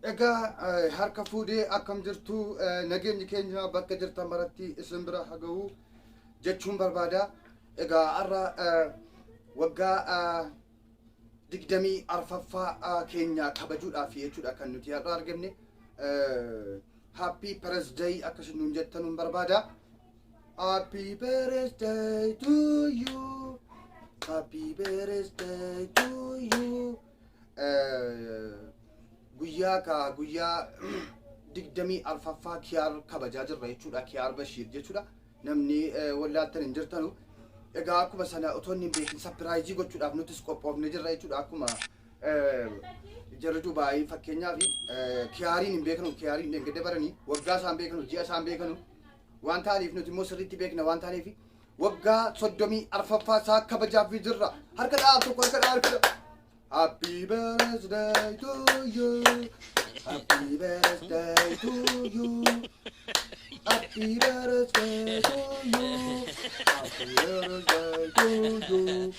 Ega harka fuudhee akkam jirtu nageenyi keenya bakka jirtan maratti isin bira haga'u jechuun barbaada. Egaa har'a waggaa digdamii arfaffaa keenya kabajuudhaaf jechuudha kan nuti har'a argamne. Happy birthday akkasii nuun jettan barbaada. Happy birthday to you. Happy birthday to you. Guyyaa digdamii arfaffaa kiyaar kabajaa jirra jechuudha. Kiyaar Bashiir jechuudha. Namni wallaaltan hin jirtanu. Egaa akkuma sana otoo hin beekin sapiraayizii gochuudhaaf nutis qophoofne jirra jechuudha. Akkuma jarri Dubaayii fakkeenyaaf kiyaariin hin beekanu, kiyaariin dengedde baranii waggaa isaan beekanu, ji'a isaan beekanu waan ta'aniif nuti immoo sirriitti beekna waan ta'aniif waggaa 34ffaa isaa kabajaaf jirra. Harka dhaab tokko harka dhaab. Happy birthday to you. Happy birthday to you. Happy birthday to you. Happy birthday to you.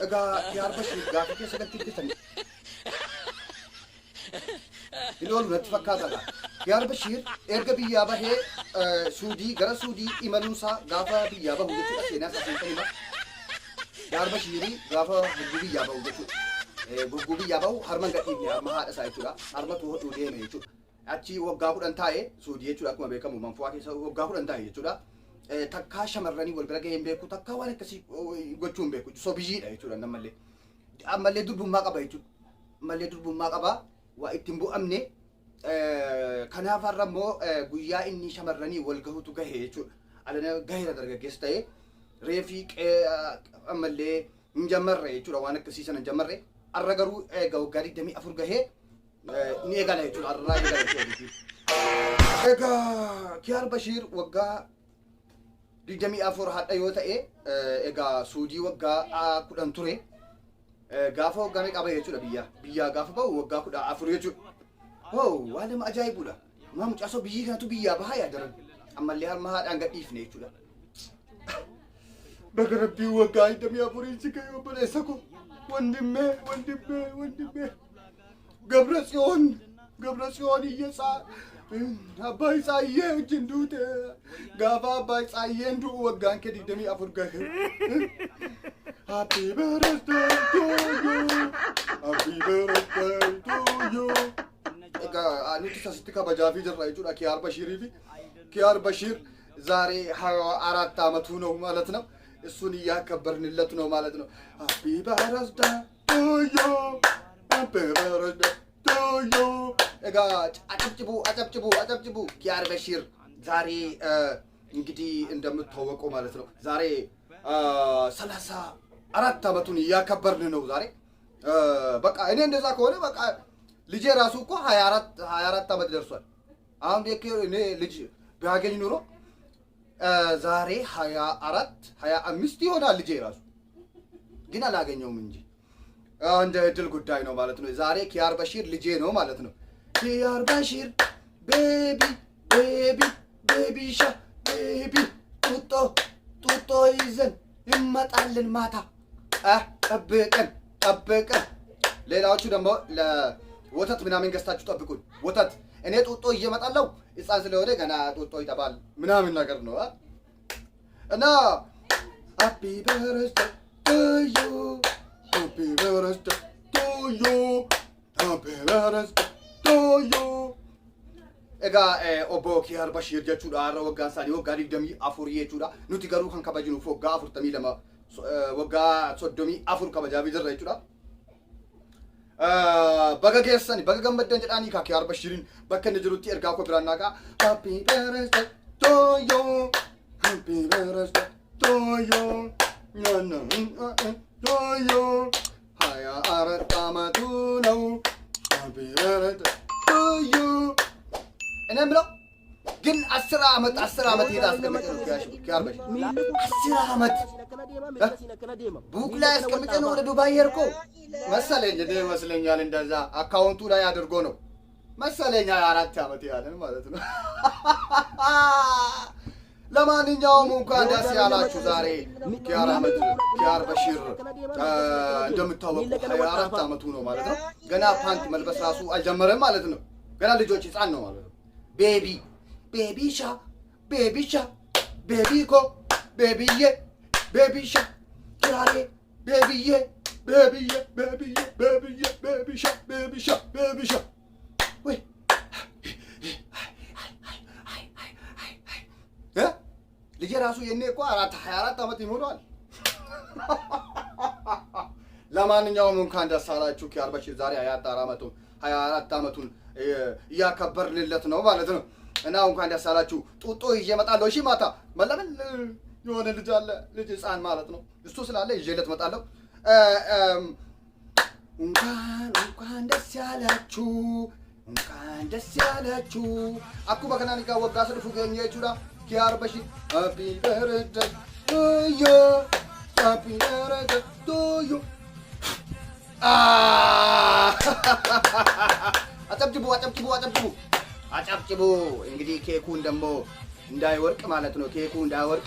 Egaa Kiyaar Bashiir gaafa keessa galtiitti Iloolu natti fakkaatadha. Kiyaar Bashiir erga biyyaa bahee Suudii gara Suudii imaluunsaa gaafa biyyaa bahu jechuudha. Seenaa isaa seentan hima. Kiyaar Bashiirii gaafa biyyaa bahu jechuudha. Gurgurbii yaabau harman gadhiifne harma haadha isaa jechuudha. Harma hodhuu deeme jechuudha. Achi waggaa 10 taa'ee Suudii jechuudha akkuma beekamu manfuwaa keessa waggaa 10 taa'ee jechuudha. Takkaa shamarranii wal bira gahee hin beeku, takkaa waan akkasii gochuu hin beeku. Sobiyyiidha jechuudha nammallee. Ammallee durbummaa qaba jechuudha. Ammallee durbummaa qaba. Waa ittiin bu'amne. Kanaaf har'a immoo guyyaa inni shamarranii wal gahutu gahee jechuudha. Alana gaheera dargaggeessa ta'ee reefii ammallee hin jammarre jechuudha waan akkasii sana hin jammarre. Arra garuu waggaa 24 gahee ni eegala jechuudha. Arraa eegala jechuudha. Egaa Kiyaar Bashiir waggaa 24 hadha yoo ta'e egaa Suudii waggaa 10 ture. Gaafa waggaa meeqa bahe jechuudha biyyaa gaafa bahu waggaa 14 jechuudha. Waan nama ajaa'ibudha. Maa mucaasoo biyyi kanatu biyyaa bahaa yaadaran. Ammallee harma haadhaan gadhiifne jechuudha. Baga Rabbii waggaa 24 si gahee obboleessa koo. ወንድሜ ገብረ ጽዮን እየጻ አባይ ጻዬ እንዱት ጋባ አባይ ጻዬ እንዱ ወጋን ከዲደሚ አፍርገህ ሃፒ በርዝዴይ ቱ ዩ ሃፒ በርዝዴይ ቱ ዩ እጋ አኑቲ ሰስቲ ከበጃፊ ጀራ ይጩዳ ኪያር በሺር ዛሬ 24 አመቱ ነው ማለት ነው። እሱን እያከበርንለት ነው ማለት ነው። ሃፒ በርዝዴይ ቱ ዩ ሃፒ በርዝዴይ ቱ ዩ እጋ አጨብጭቡ ኪያር በሺር ዛሬ እንግዲህ እንደምታወቀው ማለት ነው ዛሬ 34 አመቱን እያከበርን ነው ዛሬ። በቃ እኔ እንደዛ ከሆነ በቃ ልጄ ራሱ እኮ 24 አመት ደርሷል። አሁን እኔ ልጅ ቢያገኝ ኑሮ ዛሬ 25 ይሆናል ልጄ ራሱ ግን አላገኘውም እንጂ እንደ እድል ጉዳይ ነው ማለት ነው። ዛሬ ኪያር በሺር ልጄ ነው ማለት ነው። ኪያር በሺር ቤቢ ሻ ቤቢ ጡጦ ይዘን ይመጣልን ማታ ጠብቀን ሌላዎቹ ደግሞ ለወተት ምናምን ገዝታችሁ ጠብቁኝ። ወተት እኔ ጡጦ እየመጣለሁ ሕፃን ስለሆነ ገና ጡጦ ይጠባል ምናምን ነገር ነው እና ሃፒ በርዝዴይ ቱ ዩ ሃፒ በርዝዴይ ቱ ዩ ሃፒ በርዝዴይ ቱ ዩ እጋ ኦቦ ኪያር በሺር jechuudha har'a waggaan isaanii waggaa 24 jechuudha. Nuti garuu kan kabajinuuf waggaa 42 waggaa 34 kabajaa jirra jechuudha. Baga geessani baga gammaddan jedhanii kaa Kiyaar Bashiiriin bakka inni jirutti ergaa koo biraan naaqaa. Happy birthday to you. Happy birthday to you. To you. Haya arattamatu ነው. Happy birthday to you. እኔ የምለው ግን 10 አመት ሄዳ አስቀምጬ ነው ኪያር በሺር 10 አመት ቡክ ላይ አስቀምጬ ነው ወደ ዱባይ ሄድኩ መሰለኝ። እኔ ይመስለኛል እንደዛ አካውንቱ ላይ አድርጎ ነው መሰለኝ 4 አመት ያለን ማለት ነው። ለማንኛውም እንኳን ደስ ያላችሁ ዛሬ ኪያር በሺር እንደምታወቁ 24 አመቱ ነው ማለት ነው። ገና ፓንት መልበስ ራሱ አልጀመረም ማለት ነው። ገና ልጆች ህፃን ነው ማለት ነው። ቤቢ ቤቢሻ ቤቢሻ ቤቢኮ ቤቢዬ ቤቢሻ ኪራሬ ቤቢዬ ቤቢዬ ቤቢዬ ቤቢዬ ቤቢሻ ቤቢሻ ቤቢሻ ወይ ልጄ ራሱ የኔ እኮ 24 ዓመት ይሞላል። ለማንኛውም እንኳን ደስ አላችሁ። ኪያር በሺር ዛሬ 24 ዓመቱን እያከበርንለት ነው ማለት ነው። እና እንኳን ደስ አላችሁ። ጡጦ ይዤ እመጣለሁ። እሺ ማታ ለምን የሆነ ልጅ አለ፣ ልጅ ህፃን ማለት ነው። እሱ ስላለ ይዤለት እመጣለሁ። እንኳን ደስ ያላችሁ፣ እንኳን ደስ ያላችሁ። አኩማ ከናኒ ጋር ወጋ ሰልፉ ገኘ ቹራ ኪያር በሺር ሃፒ በርዝዴይ ቱ ዩ ሃፒ በርዝዴይ ቱ ዩ አጨብጭቡ አጨብጭቡ አጨብጭቡ አጨብጭቡ። እንግዲህ ኬኩን ደግሞ እንዳይወርቅ ማለት ነው። ኬኩ እንዳይወርቅ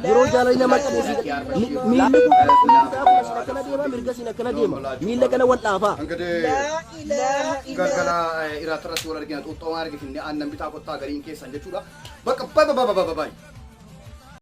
ድሮ ጃለኛ ማቀደ ሚለቀነ ወጣፋ እንግዲህ ገርገላ ኢራትራስ ወረድኛ ጦጣ ማርግፍ እንደ አነም ቢታ ቆጣ ገሪን ኬስ አንጀቹዳ በቃ ባይ